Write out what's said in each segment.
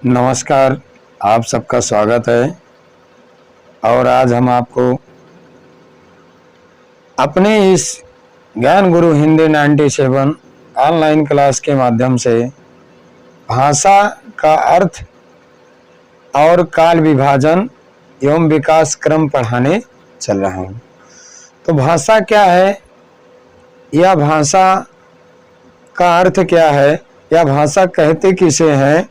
नमस्कार। आप सबका स्वागत है। और आज हम आपको अपने इस ज्ञान गुरु हिंदी 97 ऑनलाइन क्लास के माध्यम से भाषा का अर्थ और काल विभाजन एवं विकास क्रम पढ़ाने चल रहा हूँ। तो भाषा क्या है, या भाषा का अर्थ क्या है, या भाषा कहते किसे हैं,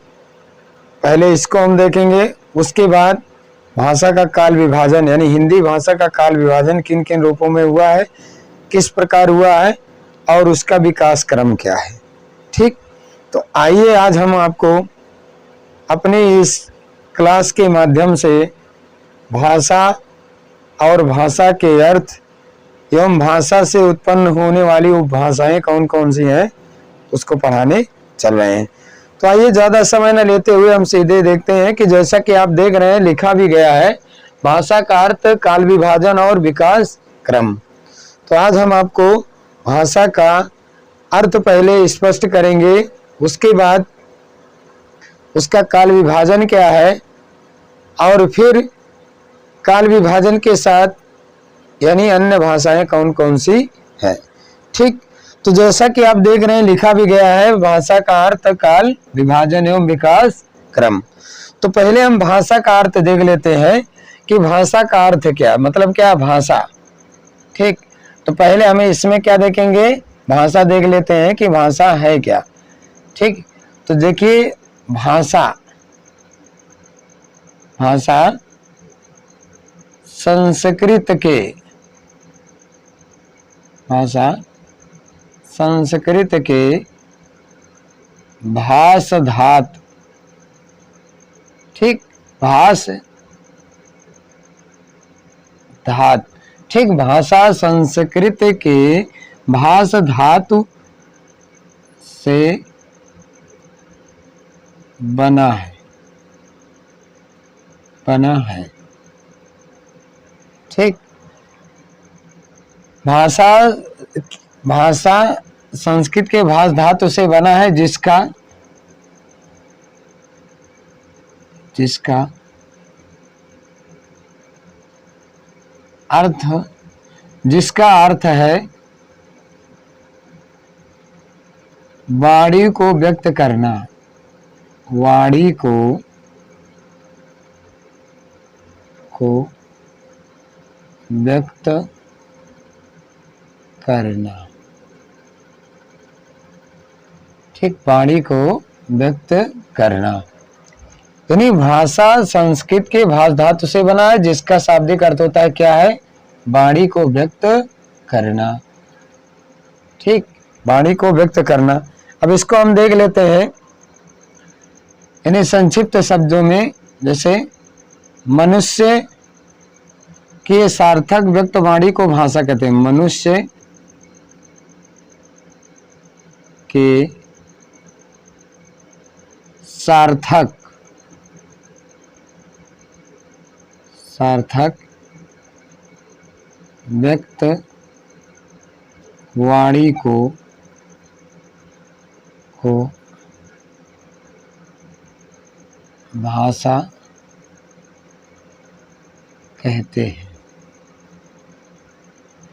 पहले इसको हम देखेंगे। उसके बाद भाषा का काल विभाजन यानी हिंदी भाषा का काल विभाजन किन किन रूपों में हुआ है, किस प्रकार हुआ है और उसका विकास क्रम क्या है। ठीक, तो आइए आज हम आपको अपने इस क्लास के माध्यम से भाषा और भाषा के अर्थ एवं भाषा से उत्पन्न होने वाली उपभाषाएं कौन कौन सी हैं उसको पढ़ाने चल रहे हैं। तो आइए ज़्यादा समय न लेते हुए हम सीधे देखते हैं कि जैसा कि आप देख रहे हैं लिखा भी गया है भाषा का अर्थ, काल विभाजन और विकास क्रम। तो आज हम आपको भाषा का अर्थ पहले स्पष्ट करेंगे, उसके बाद उसका काल विभाजन क्या है और फिर काल विभाजन के साथ यानी अन्य भाषाएं कौन कौन सी है। ठीक, तो जैसा कि आप देख रहे हैं लिखा भी गया है भाषा का अर्थ, काल विभाजन एवं विकास क्रम। तो पहले हम भाषा का अर्थ देख लेते हैं कि भाषा का अर्थ क्या, मतलब क्या भाषा। ठीक, तो पहले हमें इसमें क्या देखेंगे, भाषा देख लेते हैं कि भाषा है क्या। ठीक, तो देखिए भाषा संस्कृत के संस्कृत के भाष धातु, ठीक, भाष धातु, ठीक, भाषा संस्कृत के भाष धातु से बना है। ठीक, भाषा संस्कृत के भाष धातु से बना है जिसका अर्थ है वाणी को व्यक्त करना, वाणी को व्यक्त करना। ठीक, वाणी को व्यक्त करना यानी भाषा संस्कृत के भाष धातु से बना है जिसका शाब्दिक अर्थ होता है क्या है, वाणी को व्यक्त करना। ठीक, वाणी को व्यक्त करना। अब इसको हम देख लेते हैं यानी संक्षिप्त शब्दों में, जैसे मनुष्य के सार्थक व्यक्त वाणी को भाषा कहते हैं। मनुष्य के सार्थक व्यक्त वाणी को भाषा कहते हैं।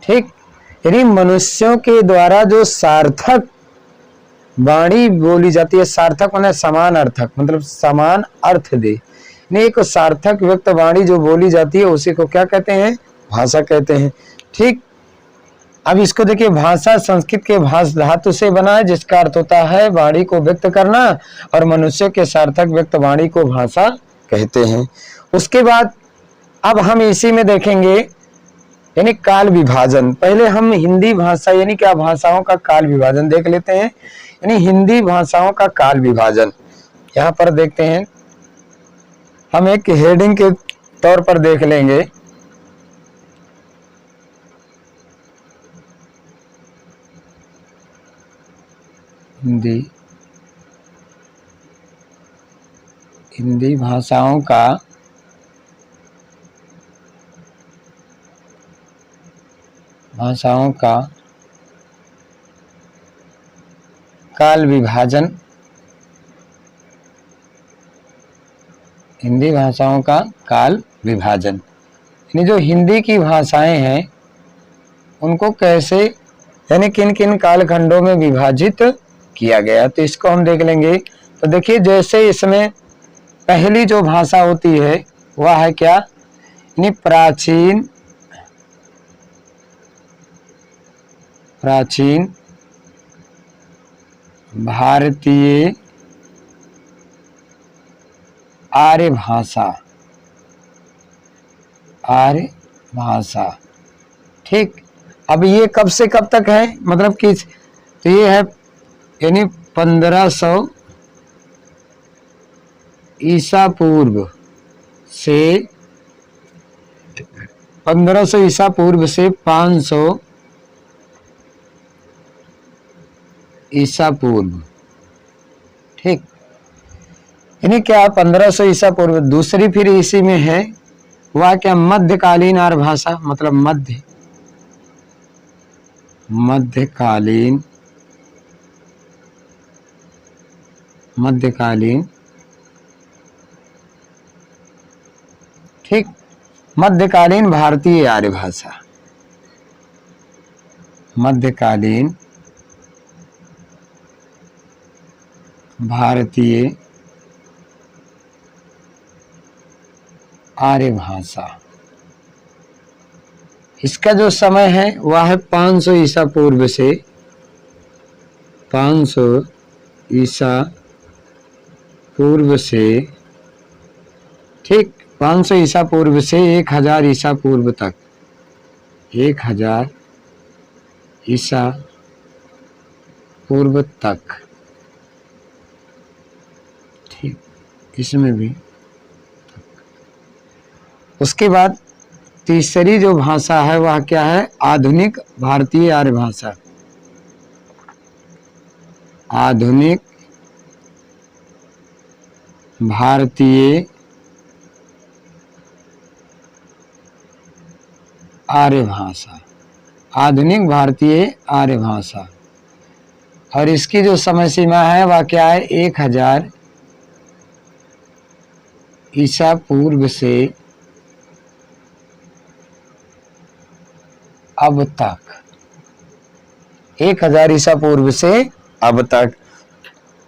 ठीक, यानी मनुष्यों के द्वारा जो सार्थक वाणी बोली जाती है, सार्थक माने समान अर्थक, मतलब समान अर्थ दे, नहीं, एक सार्थक व्यक्त वाणी जो बोली जाती है उसी को क्या कहते हैं, भाषा कहते हैं। ठीक, अब इसको देखिए, भाषा संस्कृत के भाष धातु से बना है जिसका अर्थ होता है वाणी को व्यक्त करना, और मनुष्य के सार्थक व्यक्त वाणी को भाषा कहते हैं। उसके बाद अब हम इसी में देखेंगे यानी काल विभाजन। पहले हम हिंदी भाषा यानी क्या भाषाओं का काल विभाजन देख लेते हैं, यानी हिंदी भाषाओं का काल विभाजन। यहाँ पर देखते हैं, हम एक हेडिंग के तौर पर देख लेंगे। हिंदी भाषाओं का काल विभाजन हिंदी भाषाओं का काल विभाजन, यानी जो हिंदी की भाषाएं हैं उनको कैसे यानी किन किन कालखंडों में विभाजित किया गया, तो इसको हम देख लेंगे। तो देखिए, जैसे इसमें पहली जो भाषा होती है वह है क्या, यानी प्राचीन भारतीय आर्य भाषा। ठीक, अब ये कब से कब तक है, मतलब कि तो ये है यानी 1500 ईसा पूर्व से 1500 ईसा पूर्व से 500 ईसा पूर्व। ठीक, यानी क्या 1500 ईसा पूर्व। दूसरी फिर इसी में है वह क्या, मध्यकालीन आर्य भाषा, मतलब मध्यकालीन ठीक, मध्यकालीन भारतीय आर्य भाषा, मध्यकालीन भारतीय आर्य भाषा। इसका जो समय है वह है 500 ईसा पूर्व से 500 ईसा पूर्व से ठीक, 500 ईसा पूर्व से 1000 ईसा पूर्व तक, 1000 ईसा पूर्व तक। ठीक, इसमें भी। उसके बाद तीसरी जो भाषा है वह क्या है, आधुनिक भारतीय आर्य भाषा, आधुनिक भारतीय आर्य भाषा, आधुनिक भारतीय आर्य भाषा। और इसकी जो समय सीमा है वह क्या है, 1000 ईसा पूर्व से अब तक, 1000 ईसा पूर्व से अब तक।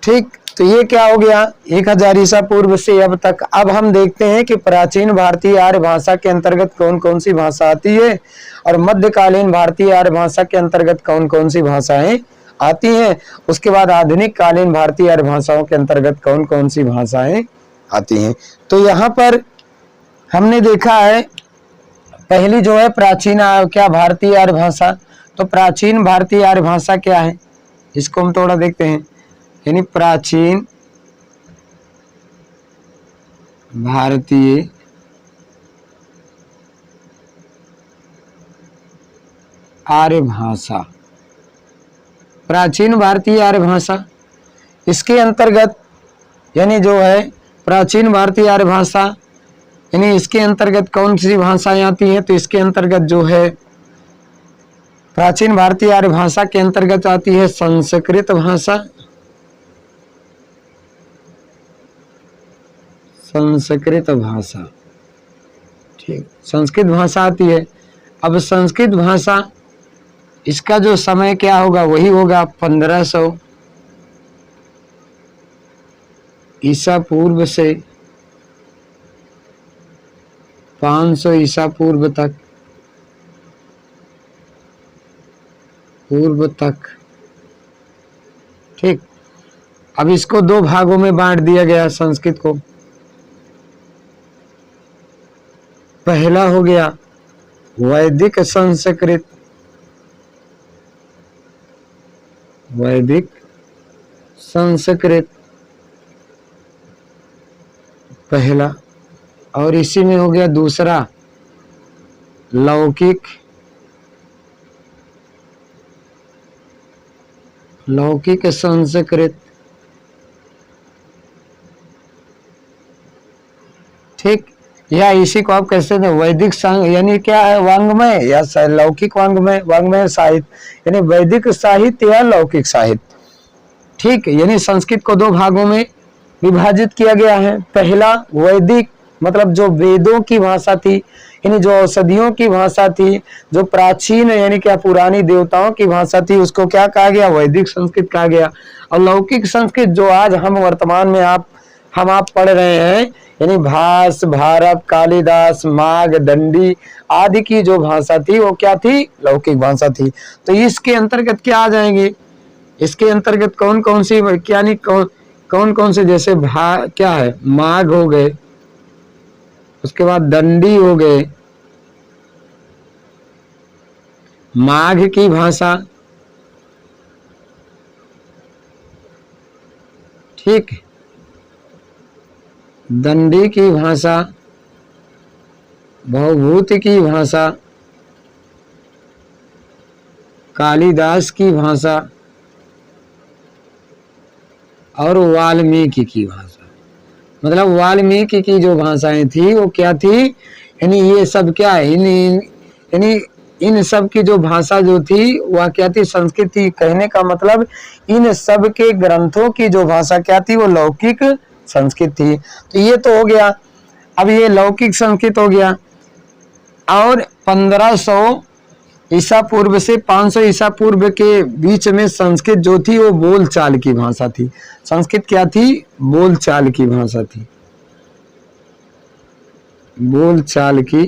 ठीक, तो ये क्या हो गया, 1000 ईसा पूर्व से अब तक। अब हम देखते हैं कि प्राचीन भारतीय आर्य भाषा के अंतर्गत कौन कौन सी भाषा आती है और मध्यकालीन भारतीय आर्य भाषा के अंतर्गत कौन कौन सी भाषाएं आती हैं। उसके बाद आधुनिक कालीन भारतीय आर्य भाषाओं के अंतर्गत कौन कौन सी भाषाएं आती हैं। तो यहाँ पर हमने देखा है पहली जो है प्राचीन क्या भारतीय आर्य भाषा। तो प्राचीन भारतीय आर्य भाषा क्या है, इसको हम थोड़ा देखते हैं। यानी प्राचीन भारतीय आर्य भाषा, प्राचीन भारतीय आर्य भाषा, इसके अंतर्गत यानी जो है प्राचीन भारतीय आर्य भाषा, यानी इसके अंतर्गत कौन सी भाषाएं आती हैं। तो इसके अंतर्गत जो है प्राचीन भारतीय आर्य भाषा के अंतर्गत आती है संस्कृत भाषा, संस्कृत भाषा। ठीक, संस्कृत भाषा आती है। अब संस्कृत भाषा, इसका जो समय क्या होगा, वही होगा 1500 ईसा पूर्व से 500 ईसा पूर्व तक, ठीक। अब इसको दो भागों में बांट दिया गया संस्कृत को। पहला हो गया वैदिक संस्कृत, वैदिक संस्कृत पहला, और इसी में हो गया दूसरा लौकिक संस्कृत। ठीक, या इसी को आप कैसे हैं वैदिक यानी क्या है, वांग्मय या लौकिक वांग्मय साहित्य, यानी वैदिक साहित्य या लौकिक साहित्य। ठीक, यानी संस्कृत को दो भागों में विभाजित किया गया है। पहला वैदिक, मतलब जो वेदों की भाषा थी, यानी जो औषधियों की भाषा थी, जो प्राचीन यानी क्या पुरानी देवताओं की भाषा थी, उसको क्या कहा गया? वैदिक संस्कृत कहा गया। और लौकिक संस्कृत जो आज हम वर्तमान में आप पढ़ रहे हैं, यानी भास, भारत, कालिदास, माघ, दंडी आदि की जो भाषा थी वो क्या थी? लौकिक भाषा थी। तो इसके अंतर्गत क्या आ जाएंगे? इसके अंतर्गत कौन कौन सी, यानी कौन कौन से, जैसे क्या है, माघ हो गए, उसके बाद दंडी हो गए, माघ की भाषा, ठीक, दंडी की भाषा, भवभूति की भाषा, कालिदास की भाषा और वाल्मीकि की भाषा। मतलब वाल्मीकि की जो भाषाएं थी वो क्या थी? यानी ये सब क्या है, यानी इन सब की जो भाषा जो थी वह क्या थी? संस्कृत थी। कहने का मतलब इन सब के ग्रंथों की जो भाषा क्या थी? वो लौकिक संस्कृत थी। तो ये तो हो गया। अब ये लौकिक संस्कृत हो गया। और 1500 ईसा पूर्व से 500 ईसा पूर्व के बीच में संस्कृत जो थी वो बोलचाल की भाषा थी। संस्कृत क्या थी? बोलचाल की भाषा थी। बोलचाल की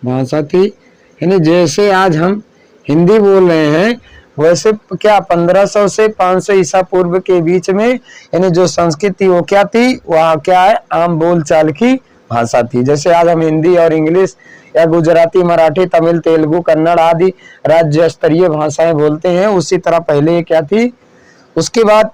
भाषा थी। यानी जैसे आज हम हिंदी बोल रहे हैं वैसे क्या 1500 से 500 ईसा पूर्व के बीच में यानी जो संस्कृत थी वो क्या थी? वह क्या है? आम बोलचाल की भाषा थी। जैसे आज हम हिंदी और इंग्लिश या गुजराती, मराठी, तमिल, तेलुगु, कन्नड़ आदि राज्य स्तरीय भाषाएं बोलते हैं, उसी तरह पहले ये क्या थी? उसके बाद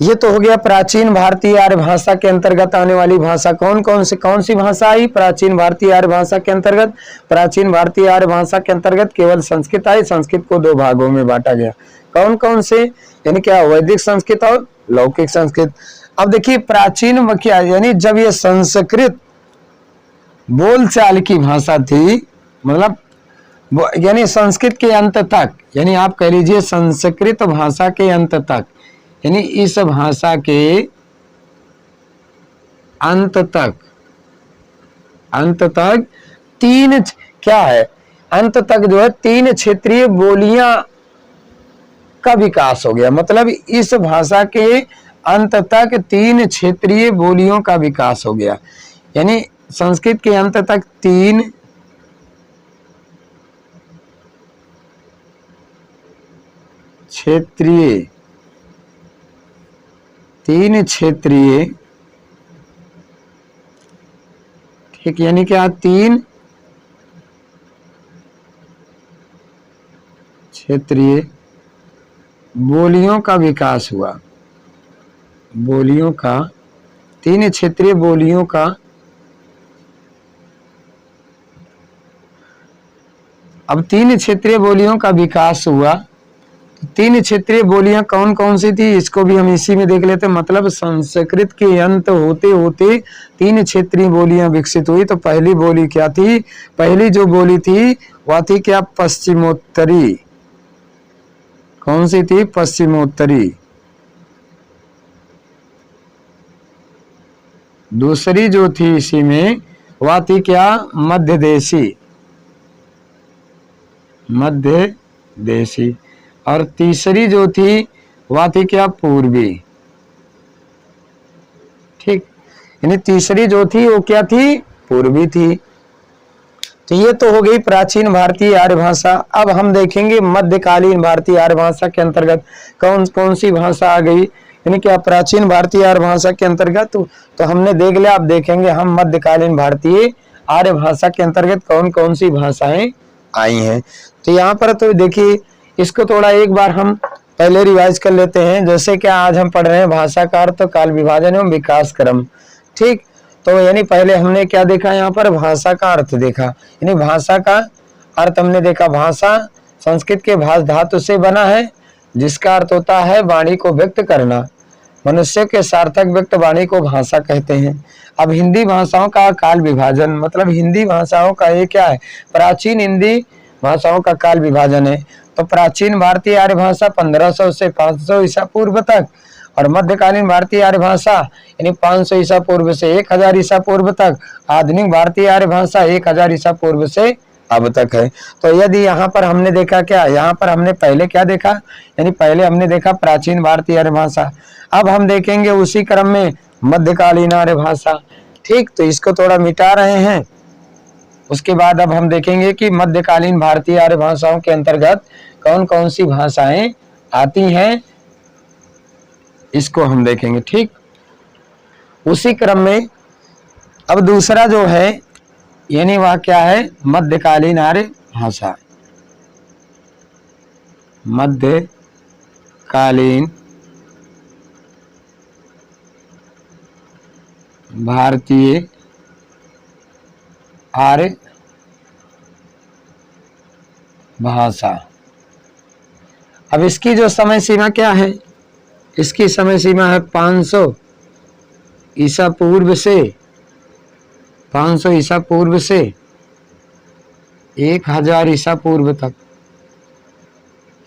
ये तो हो गया प्राचीन भारतीय आर्य भाषा के अंतर्गत आने वाली भाषा। कौन सी भाषा आई प्राचीन भारतीय आर्य भाषा के अंतर्गत? प्राचीन भारतीय आर्य भाषा के अंतर्गत केवल संस्कृत आई। संस्कृत को 2 भागों में बांटा गया। कौन कौन से? यानी क्या? वैदिक संस्कृत और लौकिक संस्कृत। अब देखिए प्राचीन क्या, यानी जब ये संस्कृत बोलचाल की भाषा थी, मतलब यानी संस्कृत के अंत तक, यानी आप कह लीजिए संस्कृत भाषा के अंत तक, यानी इस भाषा के अंत तक 3 क्या है? अंत तक जो है 3 क्षेत्रीय बोलियां का विकास हो गया। मतलब इस भाषा के अंत तक 3 क्षेत्रीय बोलियों का विकास हो गया। यानी संस्कृत के अंत तक 3 क्षेत्रीय ठीक, यानी क्या? 3 क्षेत्रीय बोलियों का विकास हुआ। 3 क्षेत्रीय बोलियों का। अब 3 क्षेत्रीय बोलियों का विकास हुआ। 3 क्षेत्रीय बोलियां कौन कौन सी थी? इसको भी हम इसी में देख लेते हैं। मतलब संस्कृत के अंत होते होते 3 क्षेत्रीय बोलियां विकसित हुई। तो पहली बोली क्या थी? पहली जो बोली थी वह थी क्या? पश्चिमोत्तरी। कौन सी थी? पश्चिमोत्तरी। दूसरी जो थी इसी में वह थी क्या? मध्य देशी। और तीसरी जो थी वह थी क्या? पूर्वी। ठीक, यानी तीसरी जो थी वो क्या थी? पूर्वी थी। तो ये तो हो गई प्राचीन भारतीय आर्य भाषा। अब हम देखेंगे मध्यकालीन भारतीय आर्य भाषा के अंतर्गत कौन कौन सी भाषा आ गई। यानी क्या प्राचीन भारतीय आर्य भाषा के अंतर्गत तो हमने देख लिया। अब देखेंगे हम मध्यकालीन भारतीय आर्य भाषा के अंतर्गत कौन कौन सी भाषाएं आई हैं। तो यहाँ पर तो देखिए इसको थोड़ा एक बार हम पहले रिवाइज कर लेते हैं। जैसे कि आज हम पढ़ रहे हैं भाषा का अर्थ, काल विभाजन एवं विकास क्रम। ठीक, तो यानी पहले हमने क्या देखा? यहाँ पर भाषा का अर्थ देखा। यानी भाषा का अर्थ हमने देखा। भाषा संस्कृत के भाष धातु से बना है, जिसका अर्थ होता है वाणी को व्यक्त करना। मनुष्य के सार्थक व्यक्त वाणी को भाषा कहते हैं। अब हिंदी भाषाओं का काल विभाजन, मतलब हिंदी भाषाओं का ये क्या है? प्राचीन हिंदी भाषाओं का काल विभाजन है। तो प्राचीन भारतीय आर्य भाषा 1500 से 500 ईसा पूर्व तक, और मध्यकालीन भारतीय आर्य भाषा यानी 500 ईसा पूर्व से 1000 ईसा पूर्व तक, आधुनिक भारतीय आर्य भाषा 1000 ईसा पूर्व से अब तक है। तो यदि यहाँ पर हमने देखा क्या, यहाँ पर हमने पहले क्या देखा, यानी पहले हमने देखा प्राचीन भारतीय आर्य भाषा, अब हम देखेंगे उसी क्रम में मध्यकालीन आर्य भाषा। ठीक, तो इसको थोड़ा मिटा रहे हैं। उसके बाद अब हम देखेंगे कि मध्यकालीन भारतीय आर्य भाषाओं के अंतर्गत कौन कौन सी भाषाएं आती हैं, इसको हम देखेंगे। ठीक, उसी क्रम में अब दूसरा जो है यानी वह क्या है, मध्यकालीन आर्य भाषा। मध्यकालीन भारतीय आर्य भाषा। अब इसकी जो समय सीमा क्या है, इसकी समय सीमा है 500 ईसा पूर्व से 500 ईसा पूर्व से 1000 ईसा पूर्व तक,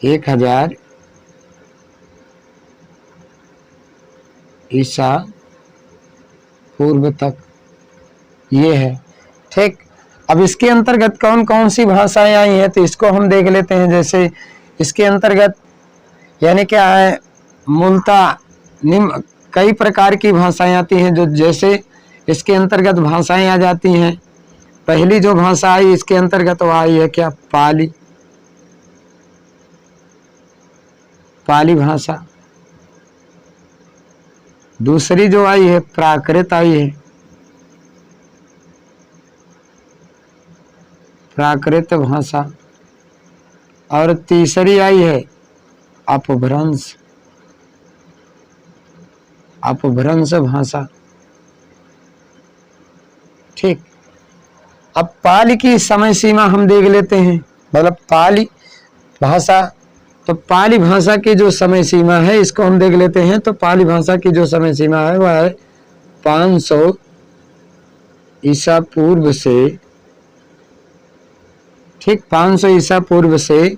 1000 ईसा पूर्व तक ये है। ठीक, अब इसके अंतर्गत कौन कौन सी भाषाएं आई हैं, तो इसको हम देख लेते हैं। जैसे इसके अंतर्गत यानी क्या है, मूलतः निम्न कई प्रकार की भाषाएं आती हैं, जो जैसे इसके अंतर्गत भाषाएं आ जाती हैं। पहली जो भाषा आई इसके अंतर्गत वो आई है क्या, पाली, पाली भाषा। दूसरी जो आई है प्राकृत आई है, प्राकृत भाषा। और तीसरी आई है अपभ्रंश, अपभ्रंश भाषा। ठीक, अब पाली की समय सीमा हम देख लेते हैं, मतलब पाली भाषा। तो पाली भाषा की जो समय सीमा है इसको हम देख लेते हैं। तो पाली भाषा की जो समय सीमा है वह है 500 ईसा पूर्व से, ठीक, 500 ईसा पूर्व से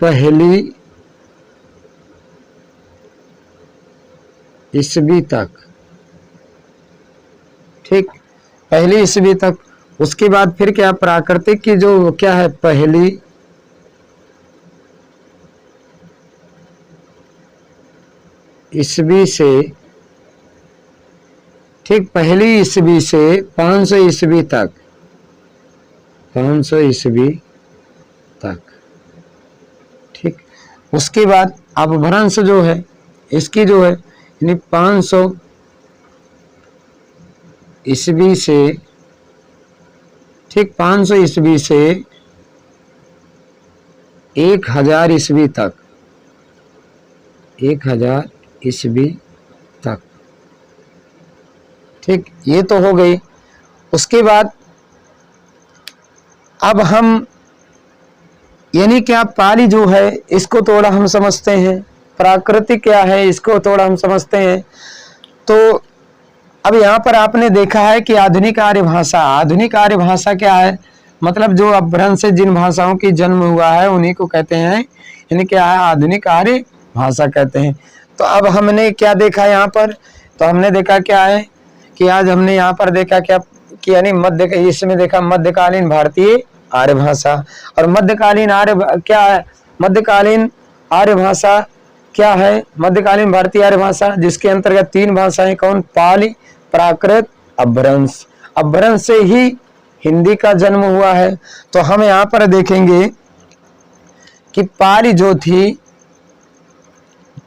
पहली ईस्वी तक। ठीक, पहली ईस्वी तक। उसके बाद फिर क्या, प्राकृतिक की जो क्या है, पहली ईस्वी से, ठीक, पहली ईस्वी से 500 ईस्वी तक, 500 ईस्वी तक। ठीक, उसके बाद अपभ्रंश जो है इसकी जो है यानी 500 ईस्वी से, ठीक, 500 ईस्वी से 1000 ईस्वी तक, 1000 ईस्वी तक। ठीक, ये तो हो गई। उसके बाद अब हम यानी क्या, पाली जो है इसको थोड़ा हम समझते हैं, प्राकृतिक क्या है इसको थोड़ा हम समझते हैं। तो अब यहाँ पर आपने देखा है कि आधुनिक आर्य भाषा, आधुनिक आर्य भाषा क्या है, मतलब जो अपभ्रंश से जिन भाषाओं की जन्म हुआ है उन्हीं को कहते हैं, यानी क्या है, आधुनिक आर्य भाषा कहते हैं। तो अब हमने क्या देखा यहाँ पर, तो हमने देखा क्या है कि आज हमने यहाँ पर देखा क्या कि यानी इसमें देखा मध्यकालीन भारतीय आर्य भाषा। और मध्यकालीन आर्य क्या है, मध्यकालीन आर्य भाषा क्या है, मध्यकालीन भारतीय आर्य भाषा जिसके अंतर्गत 3 भाषाएं कौन, पाली, प्राकृत, अपभ्रंश। अपभ्रंश से ही हिंदी का जन्म हुआ है। तो हम यहाँ पर देखेंगे कि पाली जो थी,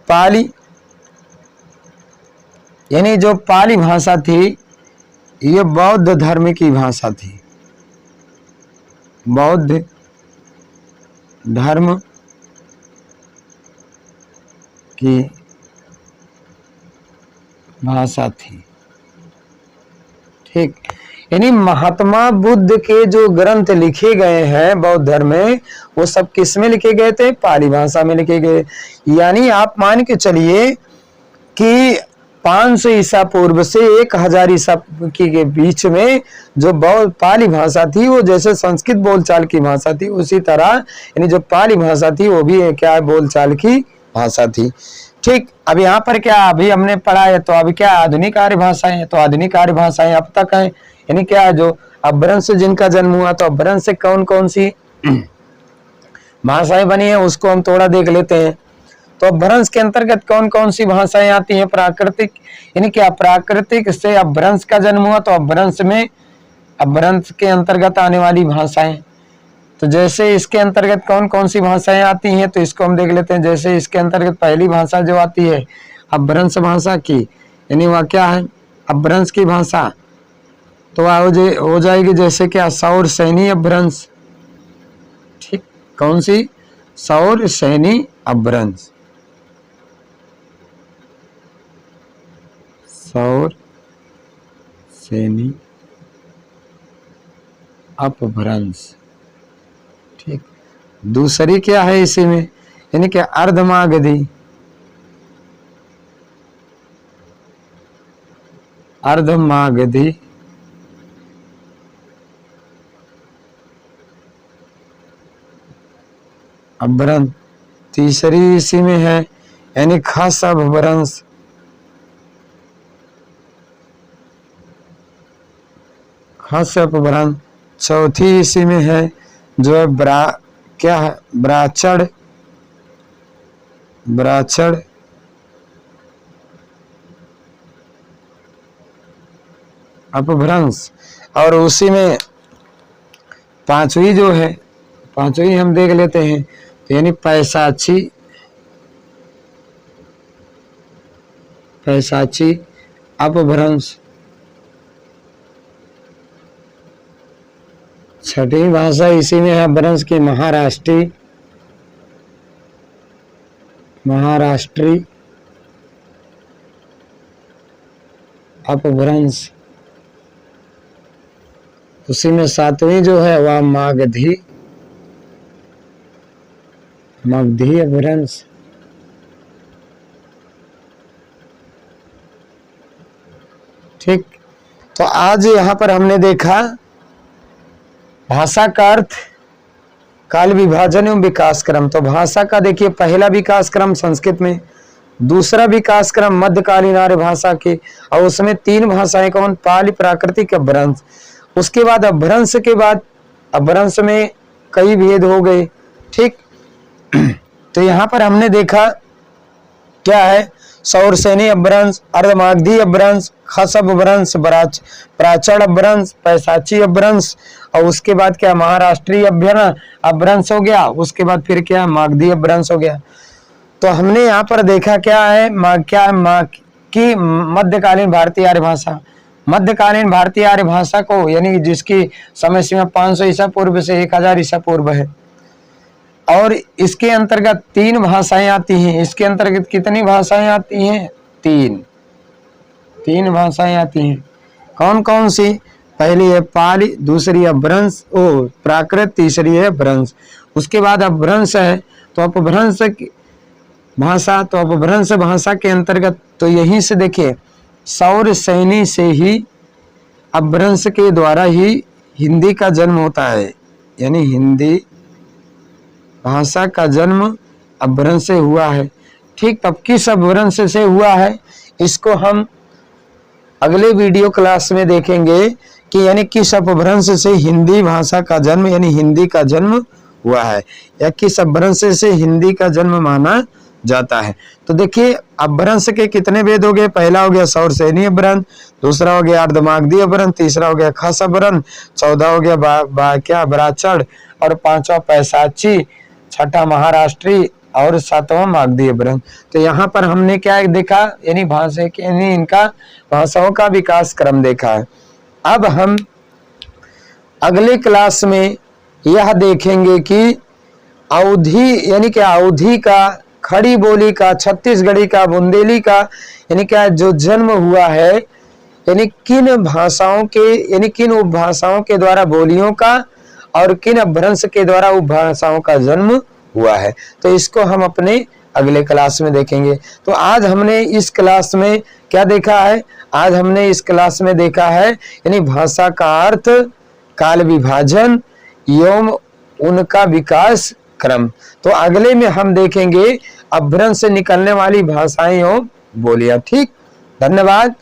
पाली यानी जो पाली भाषा थी ये बौद्ध धर्म की भाषा थी, बौद्ध धर्म की भाषा थी। ठीक, यानी महात्मा बुद्ध के जो ग्रंथ लिखे गए हैं बौद्ध धर्म में, वो सब किस में लिखे गए थे, पाली भाषा में लिखे गए। यानी आप मान के चलिए कि 500 ईसा पूर्व से 1000 ईसा के बीच में जो पाली भाषा थी वो जैसे संस्कृत बोलचाल की भाषा थी, उसी तरह यानी जो पाली भाषा थी वो भी क्या है, बोलचाल की भाषा थी। ठीक, अब यहाँ पर क्या अभी हमने पढ़ा है, तो अभी क्या आधुनिक आर्य भाषाएं हैं, तो आधुनिक आर्य भाषाएं अब तक है, यानी क्या जो अपभ्रंश से जिनका जन्म हुआ, तो अपभ्रंश से कौन कौन सी भाषाएं बनी है उसको हम थोड़ा देख लेते हैं। तो अपभ्रंश के अंतर्गत कौन कौन सी भाषाएं आती हैं? प्राकृतिक, यानी क्या प्राकृतिक से अपभ्रंश का जन्म हुआ, तो अपभ्रंश में अपभ्रंश के अंतर्गत आने वाली भाषाएं, तो जैसे इसके अंतर्गत कौन कौन सी भाषाएं आती हैं, तो इसको हम देख लेते हैं। जैसे इसके अंतर्गत पहली भाषा जो आती है अपभ्रंश भाषा की, यानी वह क्या है, अपभ्रंश की भाषा, तो वह हो जाएगी जैसे क्या सौर सैनी अपभ्रंश। ठीक, कौन सी? सौर सैनी अपभ्रंश, सौर सैनी अपभ्रंश। ठीक, दूसरी क्या है इसी में, यानी कि अर्धमागधी, अर्धमागधी अपभ्रंश। तीसरी इसी में है यानी खास अपभ्रंश, खास अपभ्रंश। चौथी इसी में है जो है क्या है, ब्राचड़, ब्राचड़ अपभ्रंश। और उसी में पांचवी जो है, पांचवी हम देख लेते हैं, तो यानी पैशाची, पैशाची अपभ्रंश। छठी भाषा इसी में है अपभ्रंश की महाराष्ट्री, महाराष्ट्री अपभ्रंश। उसी में सातवीं जो है वह मागधी, मगधी अपभ्रंश। ठीक, तो आज यहाँ पर हमने देखा भाषा का अर्थ, काल विभाजन एवं विकास क्रम। तो भाषा का देखिए पहला विकास क्रम संस्कृत में, दूसरा विकास क्रम मध्यकालीन आर्य भाषा के, और उसमें 3 भाषाएं कौन, पाली, प्राकृतिक, अपभ्रंश। उसके बाद अपभ्रंश के बाद अपभ्रंश में कई भेद हो गए। ठीक, तो यहाँ पर हमने देखा क्या है, सौर सैनी अपभ्रंश, अर्धमागधी अपभ्रंश, खस अपभ्रंश, प्राचड़ अपभ्रंश, पैशाची अपभ्रंश, और उसके बाद क्या महाराष्ट्रीय अपभ्रंश हो गया। उसके बाद फिर क्या मागधी अपभ्रंश हो गया। तो हमने यहाँ पर देखा क्या है, की मध्यकालीन भारतीय आर्य भाषा, मध्यकालीन भारतीय आर्य भाषा को यानी जिसकी समय सीमा 500 ईसा पूर्व से 1000 ईसा पूर्व है, और इसके अंतर्गत 3 भाषाएं आती हैं। इसके अंतर्गत कितनी भाषाएं आती हैं? 3 भाषाएं आती हैं। कौन कौन सी? पहली है पाली, दूसरी है अपभ्रंश, प्राकृत, तीसरी है अपभ्रंश। उसके बाद अपभ्रंश है, तो अपभ्रंश भाषा, तो अपभ्रंश भाषा के अंतर्गत तो यहीं से देखिए सौर सैनी से ही अपभ्रंश के द्वारा ही हिंदी का जन्म होता है, यानी हिंदी भाषा का जन्म अपभ्रंश से हुआ है। ठीक, तब किस अपभ्रंश से हुआ है इसको हम अगले वीडियो क्लास में देखेंगे कि यानी किस अपभ्रंश से हिंदी भाषा का जन्म यानी हिंदी का जन्म हुआ है, या किस अपभ्रंश से हिंदी का जन्म माना जाता है। तो देखिए अपभ्रंश के कितने भेद हो गए, पहला हो गया सौर सैनी अपभ्रंश, दूसरा हो गया अर्धमागधी अपभ्रंश, तीसरा हो गया खस अपभ्रंश, चौथा हो गया क्या ब्राचड़, और पांचवा पैशाची, छठा महाराष्ट्री, और सातवां मागधी अपभ्रंश। तो यहाँ पर हमने क्या देखा, यानी भाषा के यानी इनका भाषाओं का विकास क्रम देखा है। अब हम अगले क्लास में यह देखेंगे कि अवधी यानी क्या अवधी का, खड़ी बोली का, छत्तीसगढ़ी का, बुंदेली का यानी क्या जो जन्म हुआ है, यानी किन भाषाओं के यानी किन उपभाषाओं के द्वारा बोलियों का और किन अपभ्रंश के द्वारा उपभाषाओं का जन्म हुआ है। तो इसको हम अपने अगले क्लास में देखेंगे। तो आज हमने इस क्लास में क्या देखा है? आज हमने इस क्लास में देखा है यानी भाषा का अर्थ, काल विभाजन एवं उनका विकास क्रम। तो अगले में हम देखेंगे अपभ्रंश से निकलने वाली भाषाएं एवं बोलियां। ठीक, धन्यवाद।